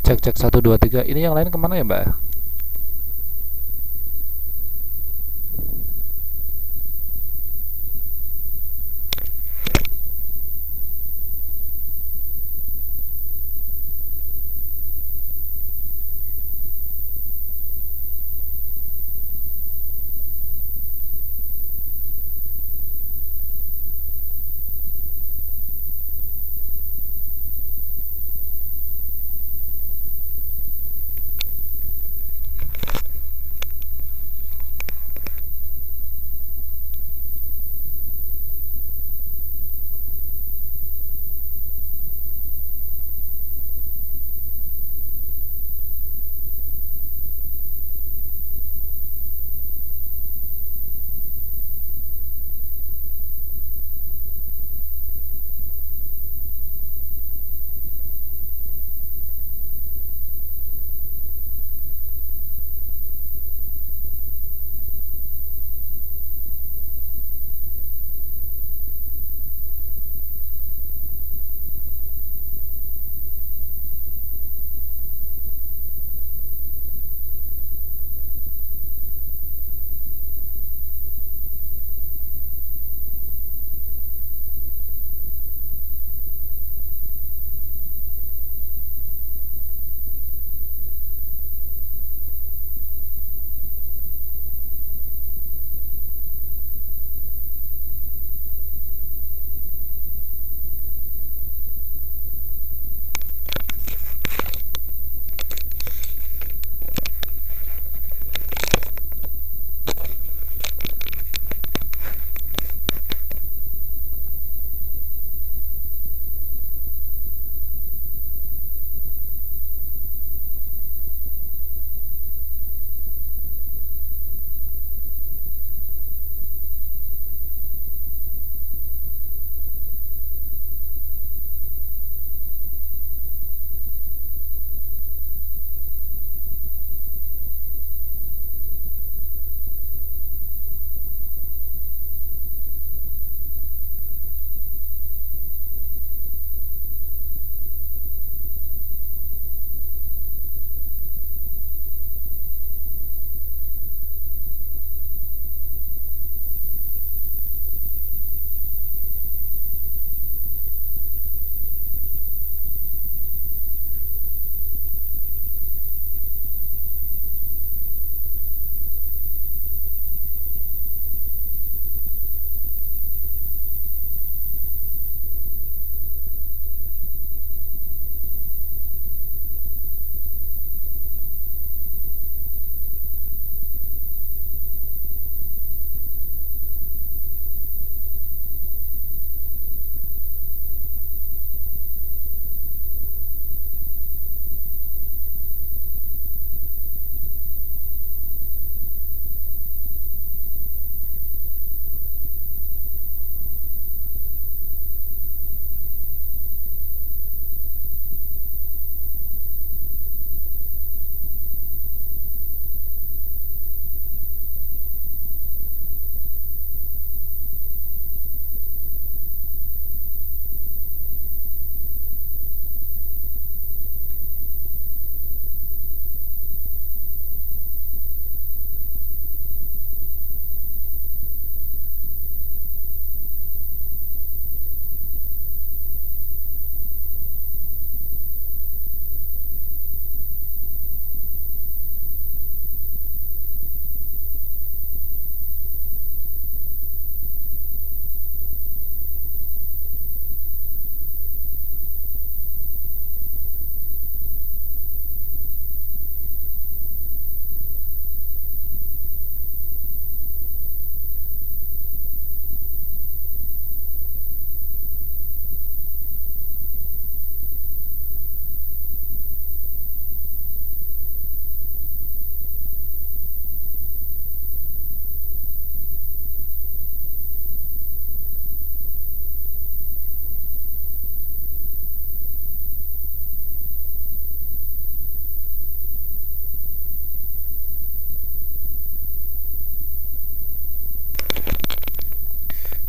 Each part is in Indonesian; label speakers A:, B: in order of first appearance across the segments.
A: Cek cek 1 2 3. Ini yang lain kemana ya, Mbak?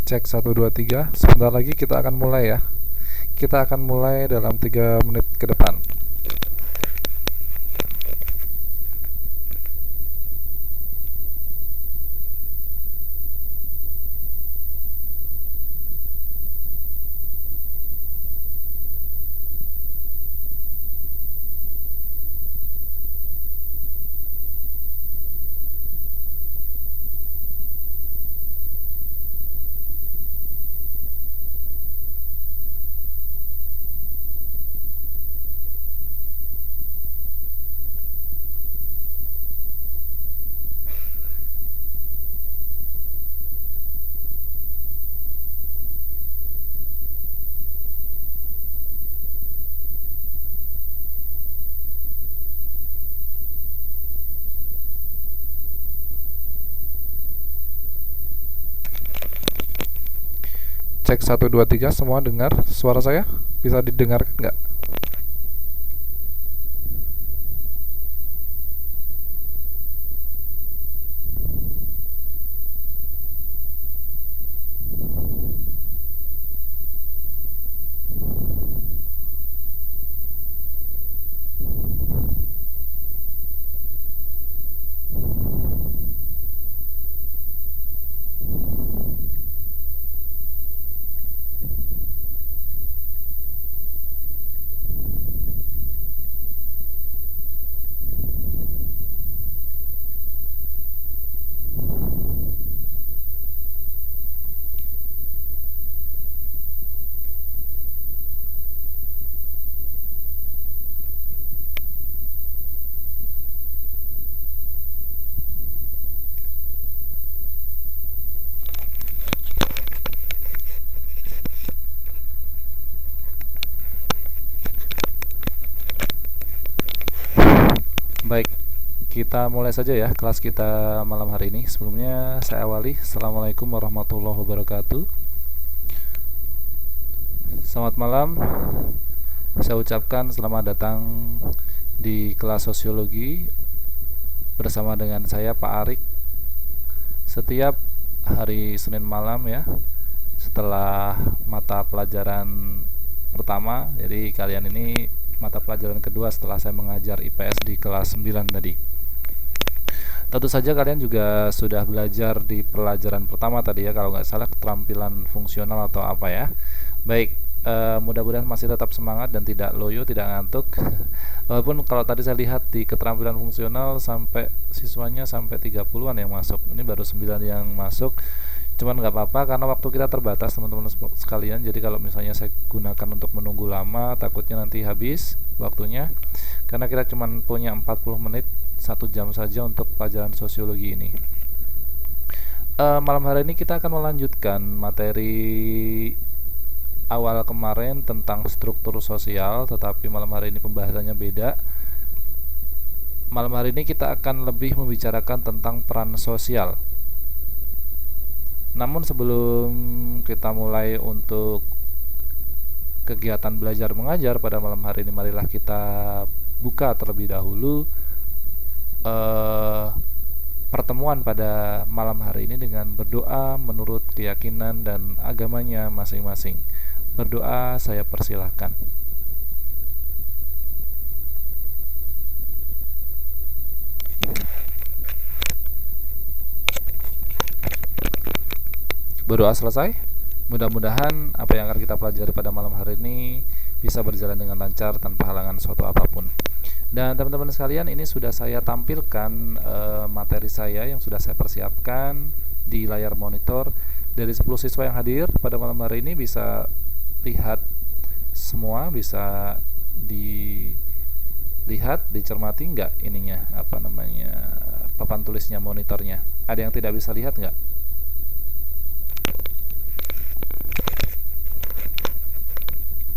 A: Cek 1 2 3. Sebentar lagi kita akan mulai ya. Kita akan mulai dalam 3 menit ke depan. Cek 1 2 3, semua dengar suara saya? Bisa didengarkan nggak? Baik, kita mulai saja ya kelas kita malam hari ini. Sebelumnya saya awali. Assalamualaikum warahmatullahi wabarakatuh. Selamat malam. Saya ucapkan selamat datang di kelas sosiologi bersama dengan saya Pak Arik. Setiap hari Senin malam ya, setelah mata pelajaran pertama. Jadi kalian ini mata pelajaran kedua setelah saya mengajar IPS di kelas 9 tadi. Tentu saja kalian juga sudah belajar di pelajaran pertama tadi ya, kalau nggak salah keterampilan fungsional atau apa ya. Baik, mudah-mudahan masih tetap semangat dan tidak loyo, tidak ngantuk. Walaupun kalau tadi saya lihat di keterampilan fungsional sampai siswanya sampai 30-an yang masuk. Ini baru 9 yang masuk. Cuman nggak apa-apa karena waktu kita terbatas teman-teman sekalian. Jadi kalau misalnya saya gunakan untuk menunggu lama, takutnya nanti habis waktunya. Karena kita cuma punya 40 menit, 1 jam saja untuk pelajaran sosiologi ini. Malam hari ini kita akan melanjutkan materi awal kemarin tentang struktur sosial, tetapi malam hari ini pembahasannya beda. Malam hari ini kita akan lebih membicarakan tentang peran sosial. Namun sebelum kita mulai untuk kegiatan belajar mengajar pada malam hari ini, marilah kita buka terlebih dahulu pertemuan pada malam hari ini dengan berdoa menurut keyakinan dan agamanya masing-masing. Berdoa saya persilahkan. Berdoa selesai. Mudah-mudahan apa yang akan kita pelajari pada malam hari ini bisa berjalan dengan lancar tanpa halangan suatu apapun. Dan teman-teman sekalian, ini sudah saya tampilkan materi saya yang sudah saya persiapkan di layar monitor. Dari 10 siswa yang hadir pada malam hari ini bisa lihat semua, bisa dilihat, dicermati nggak ininya, apa namanya, papan tulisnya, monitornya. Ada yang tidak bisa lihat nggak?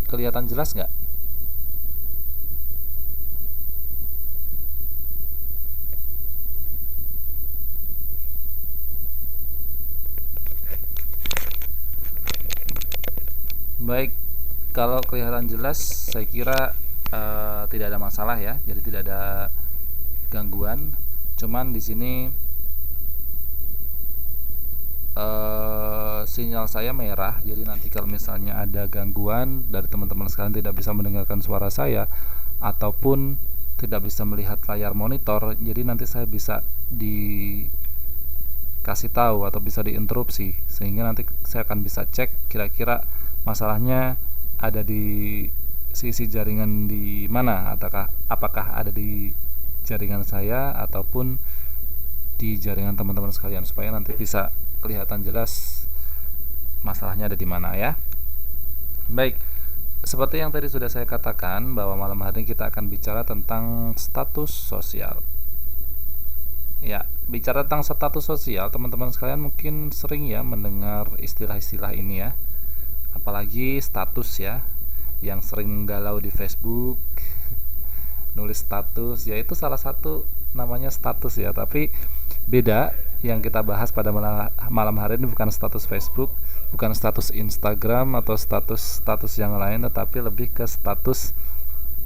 A: Kelihatan jelas nggak? Baik, kalau kelihatan jelas, saya kira tidak ada masalah ya. Jadi tidak ada gangguan. Cuman di sini sinyal saya merah, jadi nanti kalau misalnya ada gangguan dari teman-teman sekalian tidak bisa mendengarkan suara saya ataupun tidak bisa melihat layar monitor, jadi nanti saya bisa dikasih tahu atau bisa diinterupsi, sehingga nanti saya akan bisa cek kira-kira masalahnya ada di sisi jaringan di mana, apakah ada di jaringan saya ataupun di jaringan teman-teman sekalian, supaya nanti bisa kelihatan jelas masalahnya ada di mana ya. Baik, seperti yang tadi sudah saya katakan bahwa malam hari ini kita akan bicara tentang status sosial. Ya, bicara tentang status sosial, teman-teman sekalian mungkin sering ya mendengar istilah-istilah ini ya. Apalagi status ya, yang sering galau di Facebook, nulis status, ya itu salah satu namanya status ya. Tapi beda, yang kita bahas pada malam hari ini bukan status Facebook, bukan status Instagram atau status yang lain, tetapi lebih ke status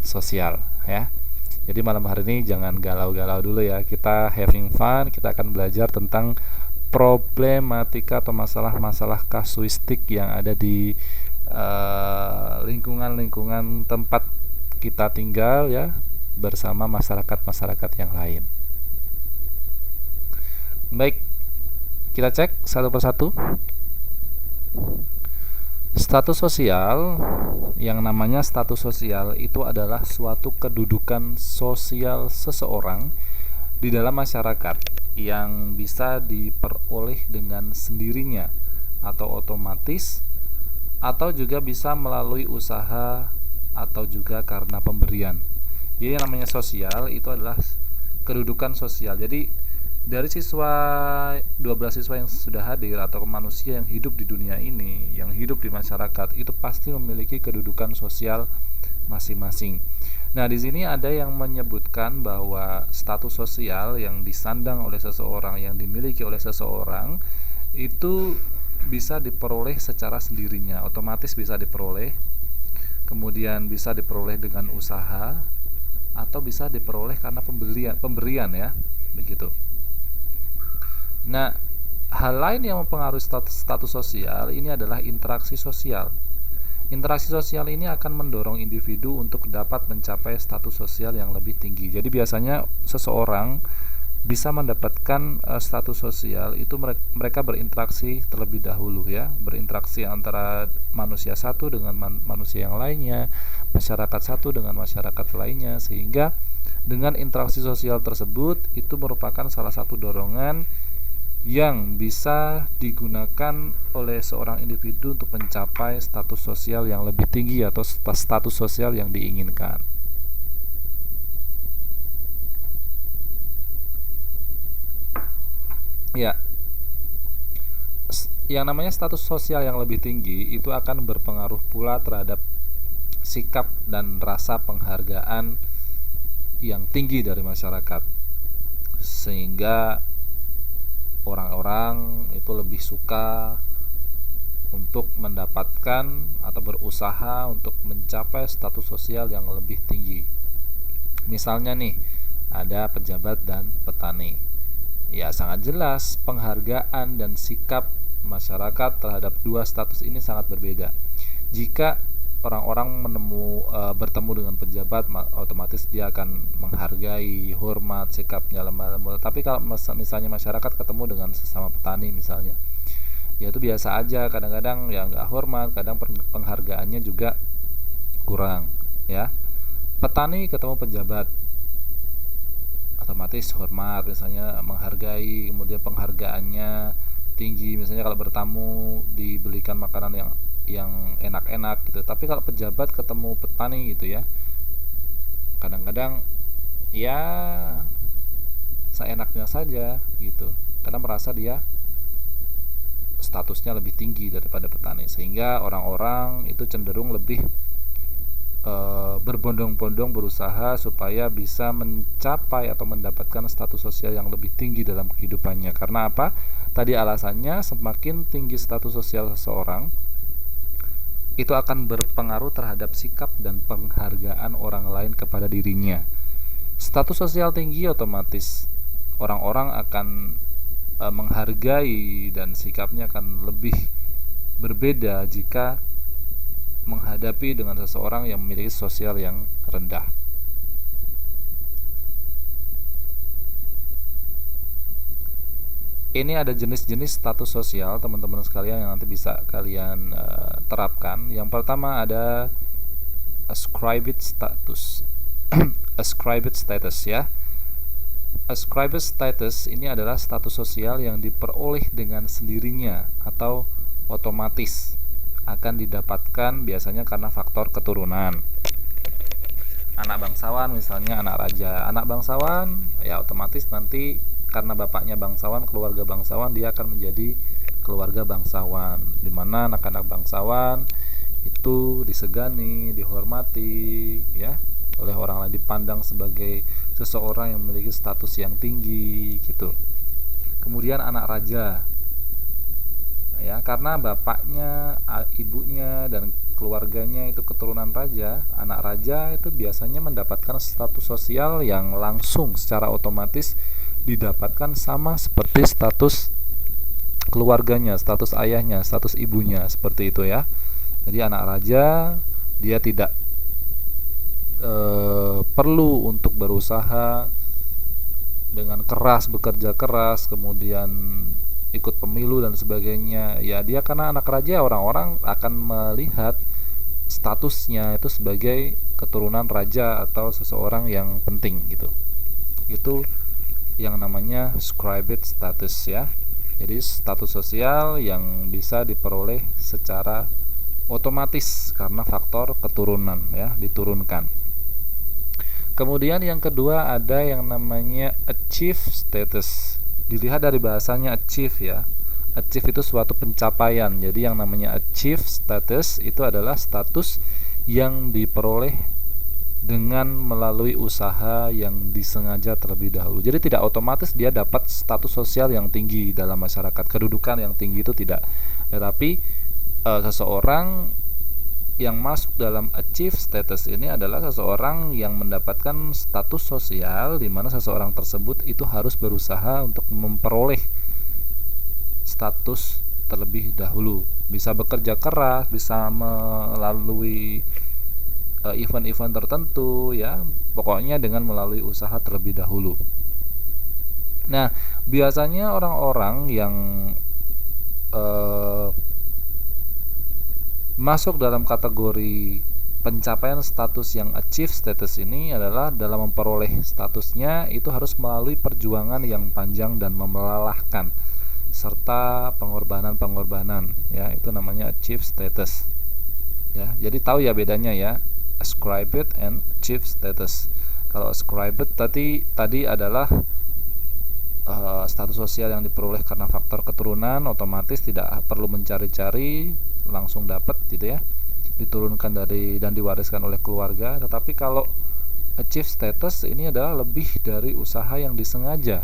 A: sosial ya. Jadi malam hari ini jangan galau-galau dulu ya, kita having fun, kita akan belajar tentang problematika atau masalah-masalah kasuistik yang ada di lingkungan-lingkungan tempat kita tinggal ya, bersama masyarakat-masyarakat yang lain. Baik, kita cek satu persatu. Status sosial, yang namanya status sosial itu adalah suatu kedudukan sosial seseorang di dalam masyarakat yang bisa diperoleh dengan sendirinya atau otomatis, atau juga bisa melalui usaha atau juga karena pemberian. Jadi yang namanya sosial itu adalah kedudukan sosial. Jadi dari siswa 12 siswa yang sudah hadir atau manusia yang hidup di dunia ini, yang hidup di masyarakat, itu pasti memiliki kedudukan sosial masing-masing. Nah, di sini ada yang menyebutkan bahwa status sosial yang disandang oleh seseorang, yang dimiliki oleh seseorang itu bisa diperoleh secara sendirinya, otomatis bisa diperoleh, kemudian bisa diperoleh dengan usaha, atau bisa diperoleh karena pemberian ya, begitu. Nah, hal lain yang mempengaruhi status sosial ini adalah interaksi sosial. Interaksi sosial ini akan mendorong individu untuk dapat mencapai status sosial yang lebih tinggi. Jadi biasanya seseorang bisa mendapatkan status sosial itu mereka berinteraksi terlebih dahulu ya, berinteraksi antara manusia satu dengan manusia yang lainnya, masyarakat satu dengan masyarakat lainnya, sehingga dengan interaksi sosial tersebut itu merupakan salah satu dorongan yang bisa digunakan oleh seorang individu untuk mencapai status sosial yang lebih tinggi atau status sosial yang diinginkan. Ya, yang namanya status sosial yang lebih tinggi itu akan berpengaruh pula terhadap sikap dan rasa penghargaan yang tinggi dari masyarakat, sehingga orang-orang itu lebih suka untuk mendapatkan atau berusaha untuk mencapai status sosial yang lebih tinggi. Misalnya nih, ada pejabat dan petani. Ya, sangat jelas penghargaan dan sikap masyarakat terhadap dua status ini sangat berbeda. Jika orang-orang bertemu dengan pejabat, otomatis dia akan menghargai, hormat, sikapnya lemah lembut. Tapi kalau misalnya masyarakat ketemu dengan sesama petani misalnya, ya itu biasa aja, kadang-kadang ya nggak hormat, kadang penghargaannya juga kurang ya. Petani ketemu pejabat, otomatis hormat, misalnya menghargai, kemudian penghargaannya tinggi, misalnya kalau bertamu dibelikan makanan yang enak-enak gitu. Tapi kalau pejabat ketemu petani gitu ya, kadang-kadang ya seenaknya saja gitu, karena merasa dia statusnya lebih tinggi daripada petani, sehingga orang-orang itu cenderung lebih berbondong-bondong berusaha supaya bisa mencapai atau mendapatkan status sosial yang lebih tinggi dalam kehidupannya. Karena apa? Tadi alasannya, semakin tinggi status sosial seseorang itu akan berpengaruh terhadap sikap dan penghargaan orang lain kepada dirinya. Status sosial tinggi otomatis orang-orang akan menghargai dan sikapnya akan lebih berbeda jika menghadapi dengan seseorang yang memiliki sosial yang rendah. Ini ada jenis-jenis status sosial teman-teman sekalian yang nanti bisa kalian terapkan. Yang pertama ada ascribed status. Ascribed status ya. Ascribed status ini adalah status sosial yang diperoleh dengan sendirinya atau otomatis, akan didapatkan biasanya karena faktor keturunan. Anak bangsawan misalnya, anak raja, anak bangsawan ya otomatis nanti karena bapaknya bangsawan, keluarga bangsawan, dia akan menjadi keluarga bangsawan, di mana anak-anak bangsawan itu disegani, dihormati ya oleh orang lain, dipandang sebagai seseorang yang memiliki status yang tinggi gitu. Kemudian anak raja ya, karena bapaknya, ibunya dan keluarganya itu keturunan raja. Anak raja itu biasanya mendapatkan status sosial yang langsung secara otomatis didapatkan sama seperti status keluarganya, status ayahnya, status ibunya, seperti itu ya. Jadi anak raja dia tidak perlu untuk berusaha dengan keras, bekerja keras, kemudian ikut pemilu dan sebagainya. Ya dia karena anak raja, orang-orang akan melihat statusnya itu sebagai keturunan raja atau seseorang yang penting gitu. Itu yang namanya scribed status ya. Jadi status sosial yang bisa diperoleh secara otomatis karena faktor keturunan ya, diturunkan. Kemudian yang kedua ada yang namanya achieve status. Dilihat dari bahasanya achieve ya. Achieve itu suatu pencapaian. Jadi yang namanya achieve status itu adalah status yang diperoleh dengan melalui usaha yang disengaja terlebih dahulu. Jadi tidak otomatis dia dapat status sosial yang tinggi dalam masyarakat, kedudukan yang tinggi itu tidak. Tetapi seseorang yang masuk dalam achieve status ini adalah seseorang yang mendapatkan status sosial di mana seseorang tersebut itu harus berusaha untuk memperoleh status terlebih dahulu. Bisa bekerja keras, bisa melalui event-event tertentu ya, pokoknya dengan melalui usaha terlebih dahulu. Nah, biasanya orang-orang yang masuk dalam kategori pencapaian status yang achieve status ini adalah dalam memperoleh statusnya itu harus melalui perjuangan yang panjang dan melelahkan serta pengorbanan-pengorbanan ya, itu namanya achieve status ya. Jadi tahu ya bedanya ya, ascribed and achieve status. Kalau ascribed tadi adalah status sosial yang diperoleh karena faktor keturunan, otomatis tidak perlu mencari-cari, langsung dapat gitu ya, diturunkan dari dan diwariskan oleh keluarga. Tetapi kalau achieve status ini adalah lebih dari usaha yang disengaja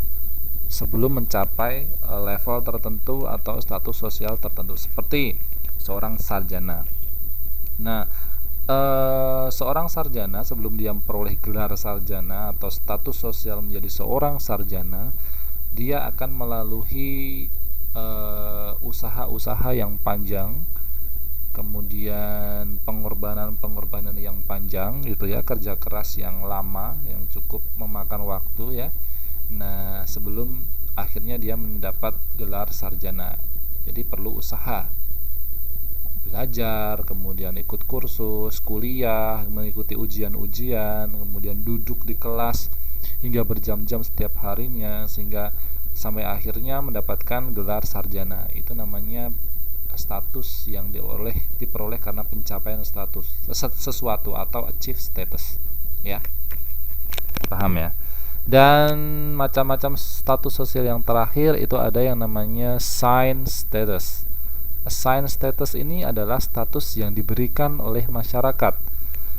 A: sebelum mencapai level tertentu atau status sosial tertentu, seperti seorang sarjana. Nah, seorang sarjana sebelum dia memperoleh gelar sarjana atau status sosial menjadi seorang sarjana, dia akan melalui usaha-usaha yang panjang, kemudian pengorbanan yang panjang gitu ya, kerja keras yang lama yang cukup memakan waktu ya. Nah, sebelum akhirnya dia mendapat gelar sarjana. Jadi perlu usaha, belajar, kemudian ikut kursus, kuliah, mengikuti ujian-ujian, kemudian duduk di kelas hingga berjam-jam setiap harinya sehingga sampai akhirnya mendapatkan gelar sarjana. Itu namanya status yang diperoleh karena pencapaian status sesuatu atau achieve status ya. Paham ya? Dan macam-macam status sosial yang terakhir itu ada yang namanya sign status. Sign status ini adalah status yang diberikan oleh masyarakat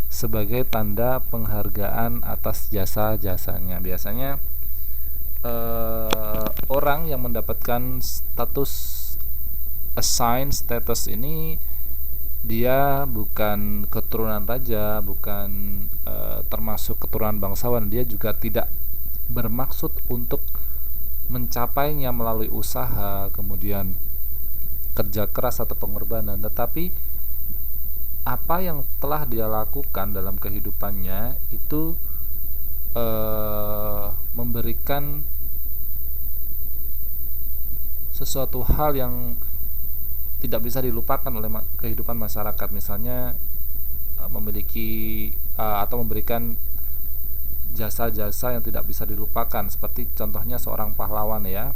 A: sebagai tanda penghargaan atas jasa-jasanya. Biasanya orang yang mendapatkan status assigned status ini dia bukan keturunan raja, bukan termasuk keturunan bangsawan. Dia juga tidak bermaksud untuk mencapainya melalui usaha, kemudian kerja keras atau pengorbanan, tetapi apa yang telah dia lakukan dalam kehidupannya itu memberikan sesuatu hal yang tidak bisa dilupakan oleh kehidupan masyarakat. Misalnya memiliki atau memberikan jasa-jasa yang tidak bisa dilupakan, seperti contohnya seorang pahlawan ya.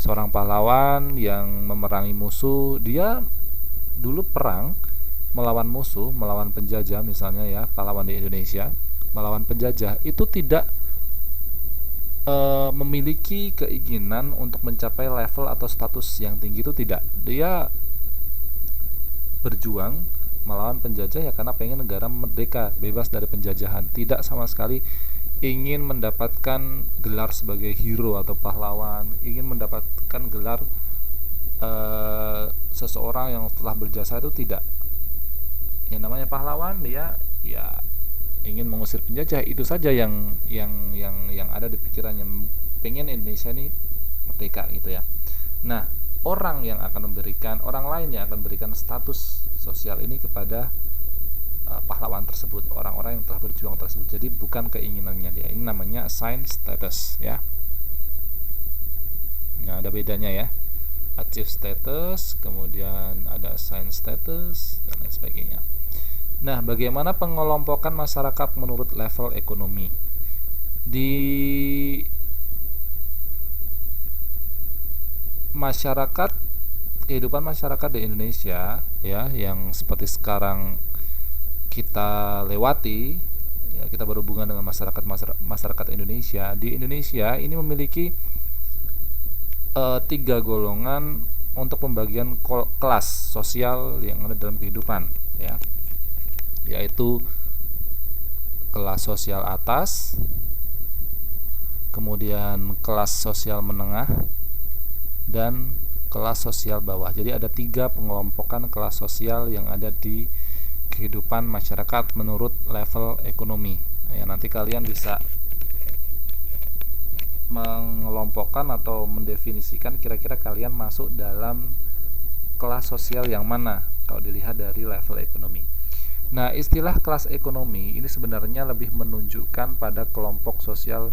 A: Seorang pahlawan yang memerangi musuh, dia dulu perang melawan musuh, melawan penjajah misalnya ya, pahlawan di Indonesia melawan penjajah itu tidak memiliki keinginan untuk mencapai level atau status yang tinggi, itu tidak. Dia berjuang melawan penjajah ya karena pengen negara merdeka, bebas dari penjajahan, tidak sama sekali ingin mendapatkan gelar sebagai hero atau pahlawan, ingin mendapatkan gelar seseorang yang telah berjasa itu tidak, yang namanya pahlawan dia ya ingin mengusir penjajah, itu saja yang ada di pikirannya, pengen Indonesia ini merdeka gitu ya. Nah, orang lain yang akan memberikan status sosial ini kepada pahlawan tersebut, orang-orang yang telah berjuang tersebut. Jadi bukan keinginannya dia. Ini namanya assigned status ya. Nah, ada bedanya ya. Achieve status, kemudian ada assigned status dan lain sebagainya. Nah, bagaimana pengelompokan masyarakat menurut level ekonomi? Di masyarakat, kehidupan masyarakat di Indonesia ya, yang seperti sekarang kita lewati ya, kita berhubungan dengan masyarakat Indonesia. Di Indonesia ini memiliki 3 golongan untuk pembagian kelas sosial yang ada dalam kehidupan ya, yaitu kelas sosial atas, kemudian kelas sosial menengah, dan kelas sosial bawah. Jadi ada 3 pengelompokan kelas sosial yang ada di kehidupan masyarakat menurut level ekonomi ya. Nanti kalian bisa mengelompokkan atau mendefinisikan kira-kira kalian masuk dalam kelas sosial yang mana kalau dilihat dari level ekonomi. Nah, istilah kelas ekonomi ini sebenarnya lebih menunjukkan pada kelompok sosial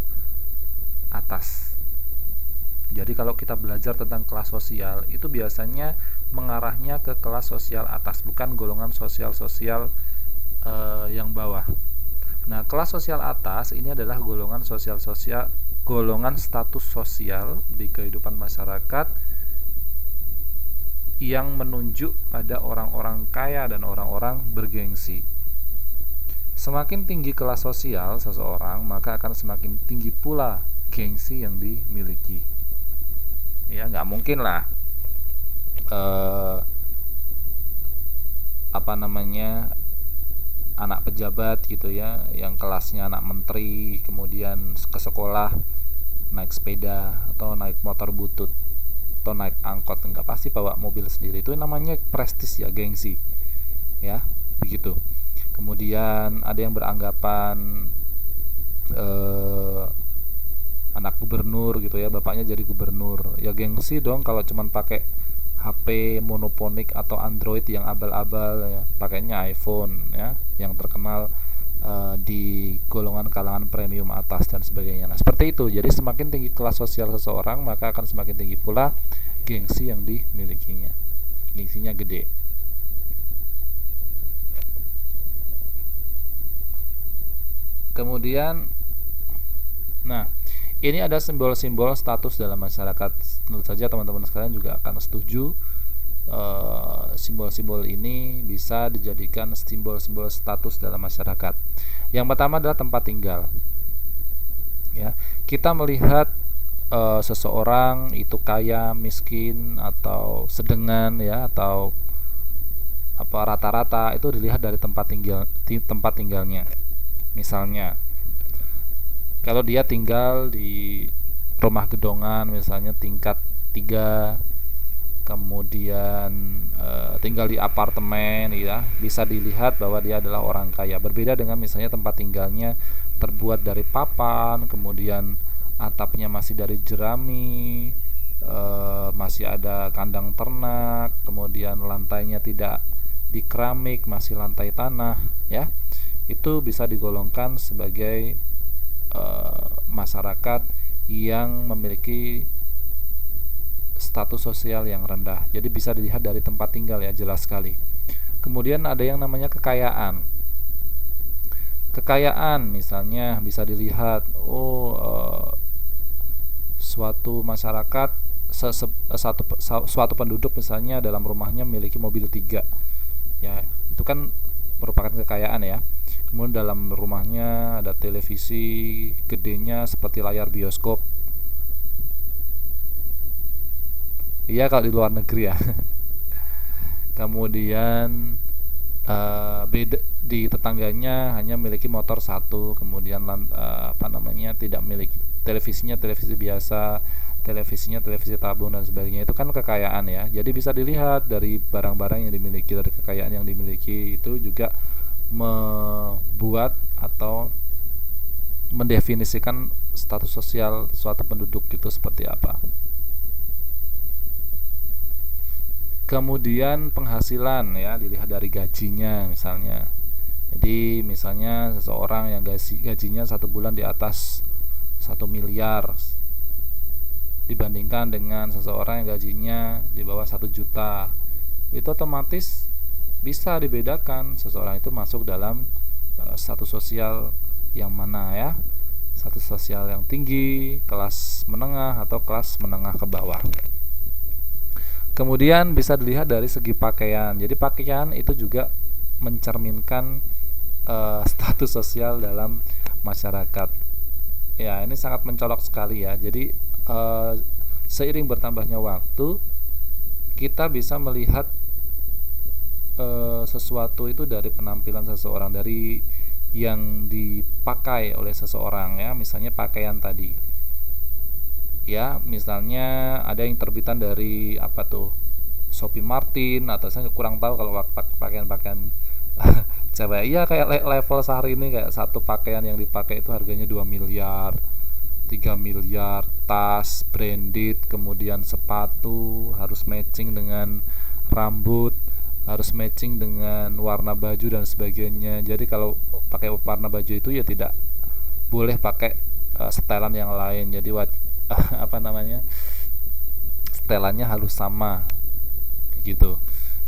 A: atas. Jadi kalau kita belajar tentang kelas sosial itu biasanya mengarahnya ke kelas sosial atas, bukan golongan sosial-sosial yang bawah. Nah, kelas sosial atas ini adalah golongan golongan status sosial di kehidupan masyarakat yang menunjuk pada orang-orang kaya dan orang-orang bergengsi. Semakin tinggi kelas sosial seseorang, maka akan semakin tinggi pula gengsi yang dimiliki. Ya, nggak mungkin lah anak pejabat gitu ya, yang kelasnya anak menteri, kemudian ke sekolah naik sepeda atau naik motor butut atau naik angkot, enggak, pasti bawa mobil sendiri. Itu namanya prestis ya, gengsi ya, begitu. Kemudian ada yang beranggapan anak gubernur gitu ya, bapaknya jadi gubernur, ya gengsi dong kalau cuman pakai HP monoponik atau Android yang abal-abal ya, pakainya iPhone ya, yang terkenal di golongan kalangan premium atas dan sebagainya. Nah, seperti itu. Jadi semakin tinggi kelas sosial seseorang, maka akan semakin tinggi pula gengsi yang dimilikinya. Gengsinya gede. Kemudian, nah, ini ada simbol-simbol status dalam masyarakat. Tentu saja teman-teman sekalian juga akan setuju simbol-simbol ini bisa dijadikan simbol-simbol status dalam masyarakat. Yang pertama adalah tempat tinggal. Ya, kita melihat seseorang itu kaya, miskin, atau sedengan ya, atau rata-rata, itu dilihat dari tempat tinggalnya. Misalnya, kalau dia tinggal di rumah gedongan misalnya tingkat 3, kemudian tinggal di apartemen ya, bisa dilihat bahwa dia adalah orang kaya. Berbeda dengan misalnya tempat tinggalnya terbuat dari papan, kemudian atapnya masih dari jerami, masih ada kandang ternak, kemudian lantainya tidak di keramik, masih lantai tanah ya. Itu bisa digolongkan sebagai masyarakat yang memiliki status sosial yang rendah. Jadi bisa dilihat dari tempat tinggal ya, jelas sekali. Kemudian ada yang namanya kekayaan. Kekayaan misalnya bisa dilihat, suatu masyarakat, suatu penduduk misalnya dalam rumahnya memiliki mobil 3 ya, itu kan merupakan kekayaan ya. Kemudian dalam rumahnya ada televisi gedenya seperti layar bioskop. Iya kalau di luar negeri ya. Kemudian beda di tetangganya hanya memiliki motor 1, kemudian tidak memiliki televisinya televisi biasa, televisinya televisi tabung dan sebagainya, itu kan kekayaan ya. Jadi bisa dilihat dari barang-barang yang dimiliki, dari kekayaan yang dimiliki, itu juga membuat atau mendefinisikan status sosial suatu penduduk itu seperti apa. Kemudian penghasilan ya, dilihat dari gajinya misalnya. Jadi misalnya seseorang yang gajinya satu bulan di atas 1 miliar dibandingkan dengan seseorang yang gajinya di bawah 1 juta, itu otomatis bisa dibedakan seseorang itu masuk dalam status sosial yang mana ya, status sosial yang tinggi, kelas menengah, atau kelas menengah ke bawah. Kemudian bisa dilihat dari segi pakaian. Jadi pakaian itu juga mencerminkan status sosial dalam masyarakat. Ya, ini sangat mencolok sekali ya. Jadi seiring bertambahnya waktu, kita bisa melihat sesuatu itu dari penampilan seseorang, dari yang dipakai oleh seseorang ya. Misalnya pakaian tadi ya, misalnya ada yang terbitan dari apa tuh, Shopee Martin, atau saya kurang tahu kalau pakaian-pakaian cewek. Iya, kayak level sehari ini kayak satu pakaian yang dipakai itu harganya 2 miliar, 3 miliar, tas branded, kemudian sepatu harus matching dengan rambut, harus matching dengan warna baju dan sebagainya. Jadi kalau pakai warna baju itu ya tidak boleh pakai setelan yang lain. Jadi apa namanya, setelannya harus sama gitu.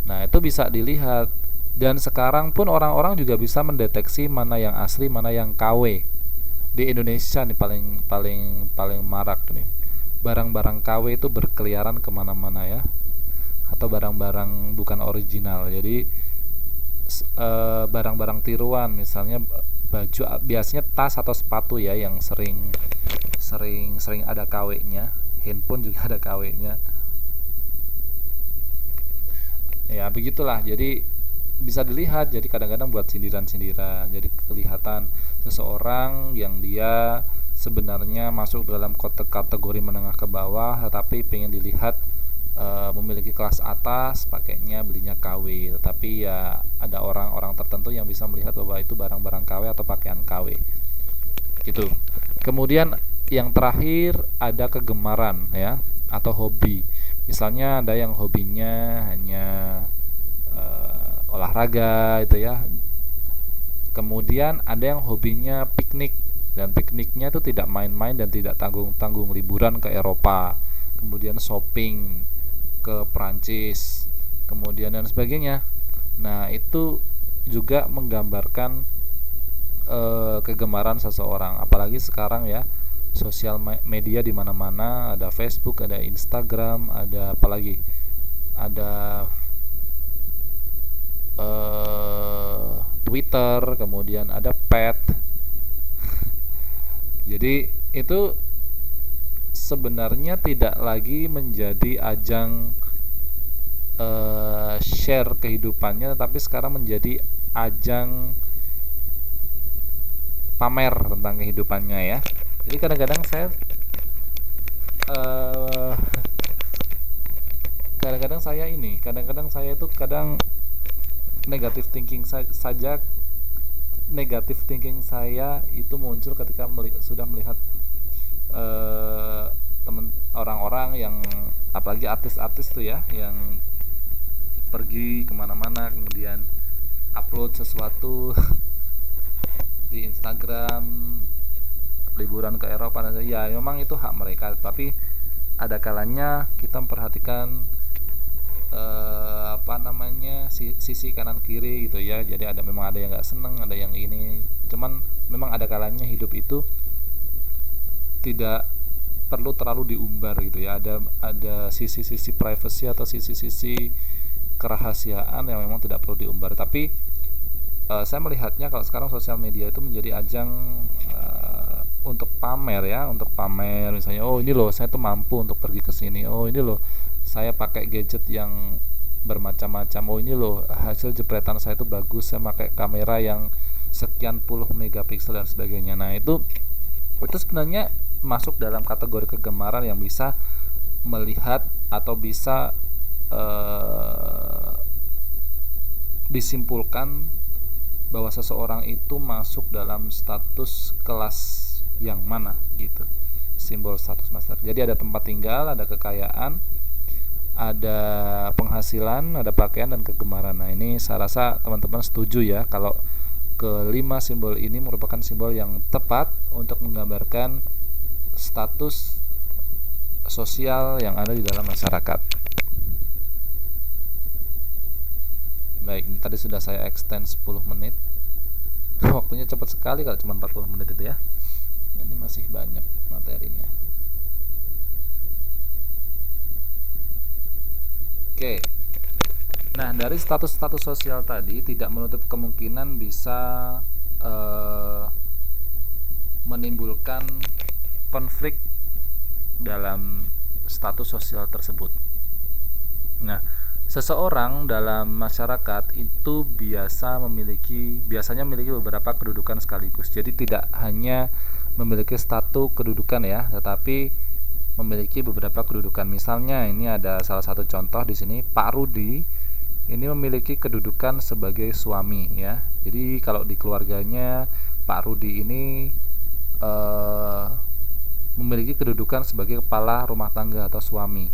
A: Nah, itu bisa dilihat. Dan sekarang pun orang-orang juga bisa mendeteksi mana yang asli, mana yang KW. Di Indonesia nih paling marak nih, barang-barang KW itu berkeliaran kemana-mana ya, atau barang-barang bukan original. Jadi barang-barang tiruan, misalnya baju, biasanya tas atau sepatu ya, yang sering ada KW-nya. Handphone juga ada KW-nya. Ya begitulah. Jadi bisa dilihat. Jadi kadang-kadang buat sindiran-sindiran. Jadi kelihatan seseorang yang dia sebenarnya masuk dalam kategori menengah ke bawah, tetapi pengen dilihat memiliki kelas atas, pakainya belinya KW. Tetapi ya ada orang-orang tertentu yang bisa melihat bahwa itu barang-barang KW atau pakaian KW gitu. Kemudian yang terakhir ada kegemaran ya, atau hobi. Misalnya ada yang hobinya hanya olahraga itu ya. Kemudian ada yang hobinya piknik, dan pikniknya itu tidak main-main dan tidak tanggung-tanggung, liburan ke Eropa, kemudian shopping ke Prancis, kemudian dan sebagainya. Nah, itu juga menggambarkan kegemaran seseorang. Apalagi sekarang ya, sosial media di mana-mana, ada Facebook, ada Instagram, ada apalagi, ada Twitter, kemudian ada pet. Jadi itu sebenarnya tidak lagi menjadi ajang share kehidupannya, tetapi sekarang menjadi ajang pamer tentang kehidupannya ya. Jadi kadang-kadang saya kadang-kadang saya itu negative thinking saja. Negative thinking saya itu muncul ketika sudah melihat orang-orang yang, apalagi artis-artis tuh ya, yang pergi kemana-mana kemudian upload sesuatu di Instagram, liburan ke Eropa, ya memang itu hak mereka, tapi ada kalanya kita memperhatikan sisi kanan kiri gitu ya. Jadi memang ada yang nggak seneng, ada yang ini. Cuman memang ada kalanya hidup itu tidak perlu terlalu diumbar gitu ya. Ada sisi-sisi privacy atau sisi-sisi kerahasiaan yang memang tidak perlu diumbar. Tapi saya melihatnya kalau sekarang sosial media itu menjadi ajang untuk pamer ya, untuk pamer. Misalnya, oh ini loh saya tuh mampu untuk pergi ke sini, oh ini loh saya pakai gadget yang bermacam-macam, oh ini loh hasil jepretan saya itu bagus, saya pakai kamera yang sekian puluh megapiksel dan sebagainya. Nah itu sebenarnya masuk dalam kategori kegemaran yang bisa melihat atau bisa disimpulkan bahwa seseorang itu masuk dalam status kelas yang mana gitu. Simbol status master. Jadi ada tempat tinggal, ada kekayaan, ada penghasilan, ada pakaian dan kegemaran. Nah, ini saya rasa teman-teman setuju ya kalau kelima simbol ini merupakan simbol yang tepat untuk menggambarkan status sosial yang ada di dalam masyarakat. Baik, ini tadi sudah saya extend 10 menit. Waktunya cepat sekali kalau cuma 40 menit itu ya. Ini masih banyak materinya. Oke. Nah, dari status-status sosial tadi tidak menutup kemungkinan bisa menimbulkan konflik dalam status sosial tersebut. Nah, seseorang dalam masyarakat itu biasanya memiliki beberapa kedudukan sekaligus. Jadi tidak hanya memiliki status kedudukan ya, tetapi memiliki beberapa kedudukan. Misalnya ini ada salah satu contoh di sini, Pak Rudi ini memiliki kedudukan sebagai suami ya. Jadi kalau di keluarganya Pak Rudi ini memiliki kedudukan sebagai kepala rumah tangga atau suami.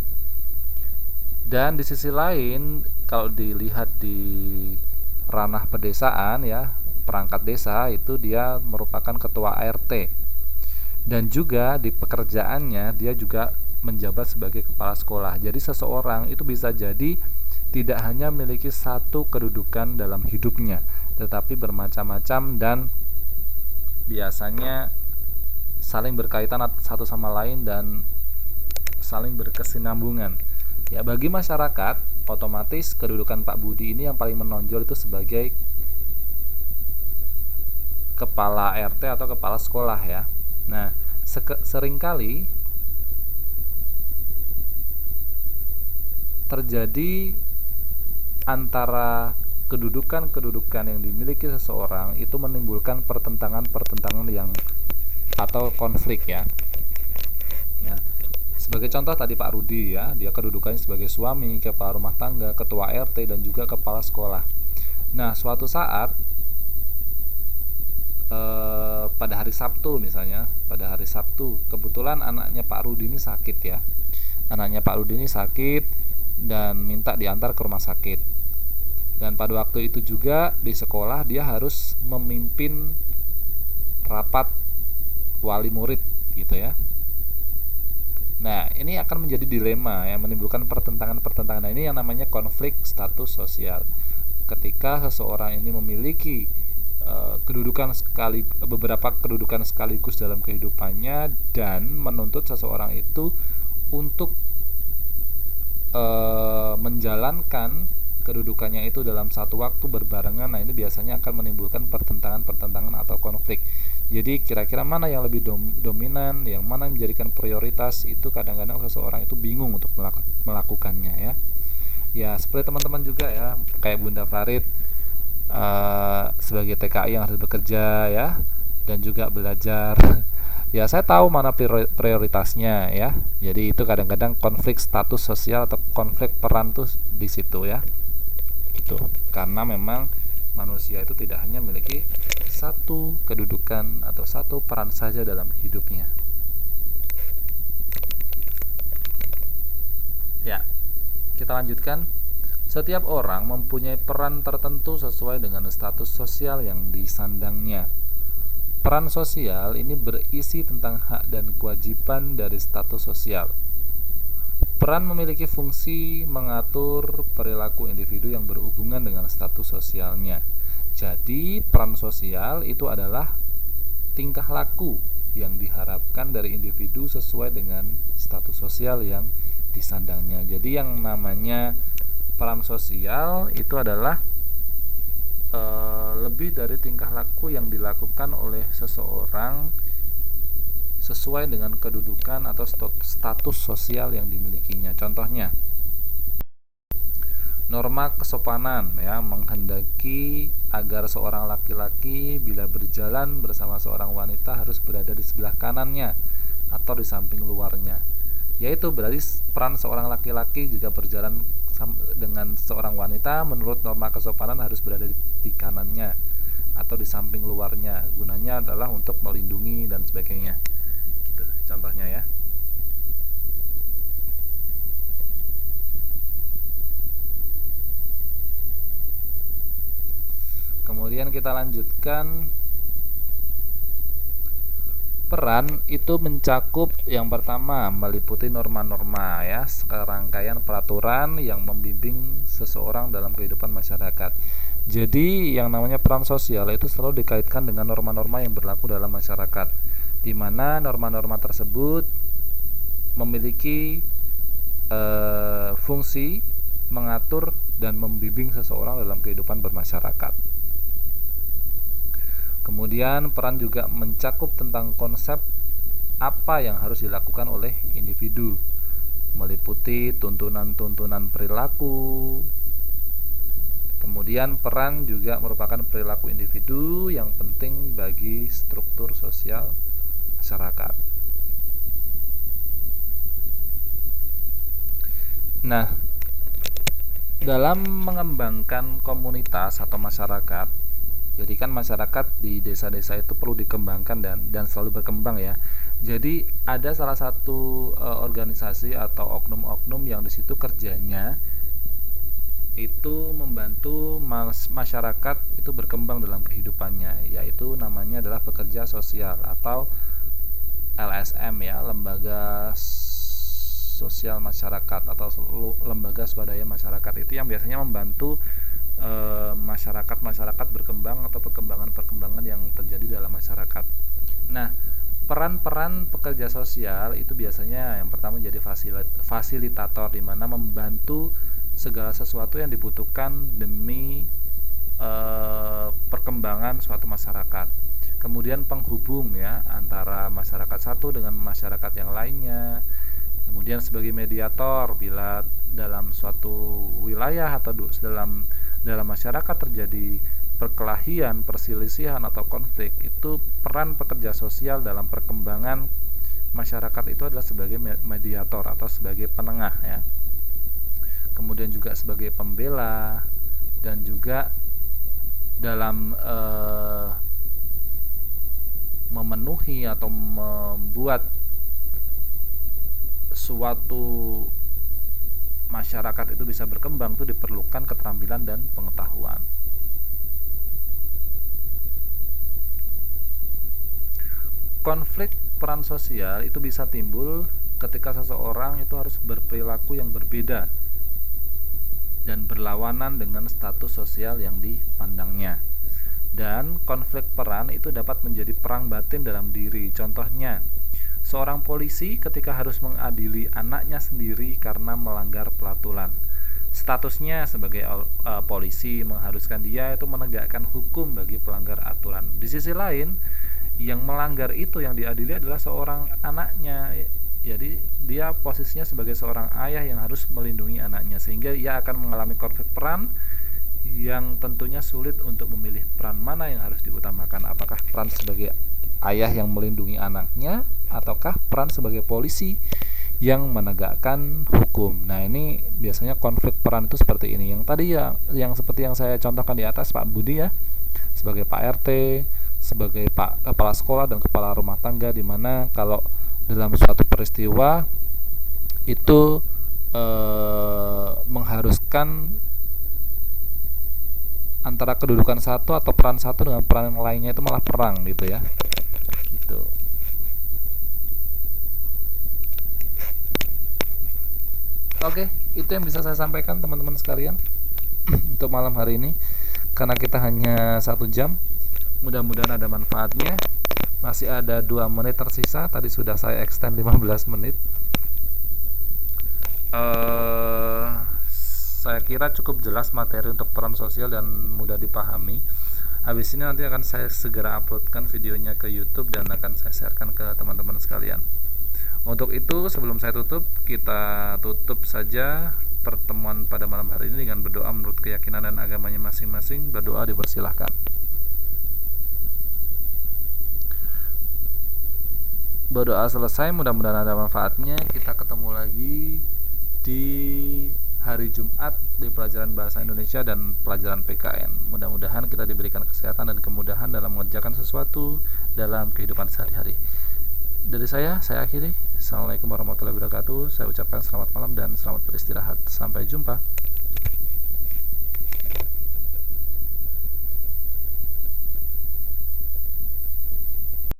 A: Dan di sisi lain kalau dilihat di ranah pedesaan ya, perangkat desa itu dia merupakan ketua ART. Dan juga di pekerjaannya dia juga menjabat sebagai kepala sekolah. Jadi seseorang itu bisa jadi tidak hanya memiliki satu kedudukan dalam hidupnya, tetapi bermacam-macam dan biasanya saling berkaitan satu sama lain dan saling berkesinambungan. Ya, bagi masyarakat otomatis kedudukan Pak Budi ini yang paling menonjol itu sebagai kepala RT atau kepala sekolah ya. Nah, seringkali terjadi antara kedudukan-kedudukan yang dimiliki seseorang itu menimbulkan pertentangan yang atau konflik ya. Sebagai contoh tadi Pak Rudi ya, dia kedudukannya sebagai suami, kepala rumah tangga, ketua RT dan juga kepala sekolah. Nah, suatu saat pada hari Sabtu misalnya, pada hari Sabtu kebetulan anaknya Pak Rudi ini sakit ya. Anaknya Pak Rudi ini sakit dan minta diantar ke rumah sakit. Dan pada waktu itu juga di sekolah dia harus memimpin rapat wali murid gitu ya. Nah, ini akan menjadi dilema yang menimbulkan pertentangan-pertentangan. Nah, ini yang namanya konflik status sosial. Ketika seseorang ini memiliki beberapa kedudukan sekaligus dalam kehidupannya dan menuntut seseorang itu untuk menjalankan kedudukannya itu dalam satu waktu berbarengan. Nah, ini biasanya akan menimbulkan pertentangan atau konflik. Jadi kira-kira mana yang lebih dominan, yang mana yang menjadikan prioritas, itu kadang-kadang seseorang itu bingung untuk melakukannya ya. Ya seperti teman-teman juga ya, kayak Bunda Farid sebagai TKI yang harus bekerja ya, dan juga belajar. Ya saya tahu mana prioritasnya ya. Jadi itu kadang-kadang konflik status sosial atau konflik peran tuh di situ ya. Gitu. Karena memang manusia itu tidak hanya memiliki satu kedudukan atau satu peran saja dalam hidupnya. Ya, kita lanjutkan. Setiap orang mempunyai peran tertentu sesuai dengan status sosial yang disandangnya. Peran sosial ini berisi tentang hak dan kewajiban dari status sosial. Peran memiliki fungsi mengatur perilaku individu yang berhubungan dengan status sosialnya. Jadi, peran sosial itu adalah tingkah laku yang diharapkan dari individu sesuai dengan status sosial yang disandangnya. Jadi, yang namanya peran sosial itu adalah lebih dari tingkah laku yang dilakukan oleh seseorang sesuai dengan kedudukan atau status sosial yang dimilikinya. Contohnya, norma kesopanan ya, menghendaki agar seorang laki-laki bila berjalan bersama seorang wanita harus berada di sebelah kanannya atau di samping luarnya. Yaitu berarti peran seorang laki-laki jika berjalan dengan seorang wanita menurut norma kesopanan harus berada di kanannya atau di samping luarnya. Gunanya adalah untuk melindungi dan sebagainya. Gitu, contohnya ya. Kemudian kita lanjutkan. Peran itu mencakup yang pertama meliputi norma-norma ya, serangkaian peraturan yang membimbing seseorang dalam kehidupan masyarakat. Jadi yang namanya peran sosial itu selalu dikaitkan dengan norma-norma yang berlaku dalam masyarakat, di mana norma-norma tersebut memiliki fungsi mengatur dan membimbing seseorang dalam kehidupan bermasyarakat. Kemudian peran juga mencakup tentang konsep apa yang harus dilakukan oleh individu, meliputi tuntunan-tuntunan perilaku. Kemudian peran juga merupakan perilaku individu yang penting bagi struktur sosial masyarakat. Nah, dalam mengembangkan komunitas atau masyarakat, jadi kan masyarakat di desa-desa itu perlu dikembangkan dan selalu berkembang ya. Jadi ada salah satu organisasi atau oknum-oknum yang di situ kerjanya itu membantu masyarakat itu berkembang dalam kehidupannya, yaitu namanya adalah pekerja sosial atau LSM ya, lembaga sosial masyarakat atau lembaga swadaya masyarakat. Itu yang biasanya membantu masyarakat berkembang atau perkembangan yang terjadi dalam masyarakat. Nah, peran-peran pekerja sosial itu biasanya yang pertama jadi fasilitator, di mana membantu segala sesuatu yang dibutuhkan demi perkembangan suatu masyarakat. Kemudian penghubung ya antara masyarakat satu dengan masyarakat yang lainnya. Kemudian sebagai mediator bila dalam suatu wilayah atau dalam masyarakat terjadi perkelahian, perselisihan atau konflik, itu peran pekerja sosial dalam perkembangan masyarakat itu adalah sebagai mediator atau sebagai penengah ya. Kemudian juga sebagai pembela dan juga dalam memenuhi atau membuat suatu masyarakat itu bisa berkembang itu diperlukan keterampilan dan pengetahuan. Konflik peran sosial itu bisa timbul ketika seseorang itu harus berperilaku yang berbeda dan berlawanan dengan status sosial yang dipandangnya. Dan konflik peran itu dapat menjadi perang batin dalam diri. Contohnya, seorang polisi ketika harus mengadili anaknya sendiri karena melanggar pelaturan. Statusnya sebagai polisi mengharuskan dia itu menegakkan hukum bagi pelanggar aturan. Di sisi lain, yang melanggar itu yang diadili adalah seorang anaknya. Jadi dia posisinya sebagai seorang ayah yang harus melindungi anaknya, sehingga ia akan mengalami konflik peran yang tentunya sulit untuk memilih peran mana yang harus diutamakan. Apakah peran sebagai ayah yang melindungi anaknya ataukah peran sebagai polisi yang menegakkan hukum. Nah, ini biasanya konflik peran itu seperti ini. Yang tadi yang seperti yang saya contohkan di atas, Pak Budi ya, sebagai Pak RT, sebagai Pak kepala sekolah dan kepala rumah tangga, di mana kalau dalam suatu peristiwa itu mengharuskan antara kedudukan satu atau peran satu dengan peran yang lainnya itu malah perang gitu ya. Gitu. Oke, itu yang bisa saya sampaikan teman-teman sekalian untuk malam hari ini. Karena kita hanya 1 jam, mudah-mudahan ada manfaatnya. Masih ada 2 menit tersisa. Tadi sudah saya extend 15 menit. Saya kira cukup jelas materi untuk peran sosial dan mudah dipahami. Habis ini nanti akan saya segera uploadkan videonya ke YouTube dan akan saya sharekan ke teman-teman sekalian. Untuk itu, sebelum saya tutup, kita tutup saja pertemuan pada malam hari ini dengan berdoa menurut keyakinan dan agamanya masing-masing. Berdoa dipersilahkan. berdoa selesai, mudah-mudahan ada manfaatnya. Kita ketemu lagi di hari Jumat di pelajaran Bahasa Indonesia dan pelajaran PKN. Mudah-mudahan kita diberikan kesehatan dan kemudahan dalam mengerjakan sesuatu dalam kehidupan sehari-hari. Dari saya akhiri. Assalamualaikum warahmatullahi wabarakatuh. Saya ucapkan selamat malam dan selamat beristirahat. Sampai jumpa.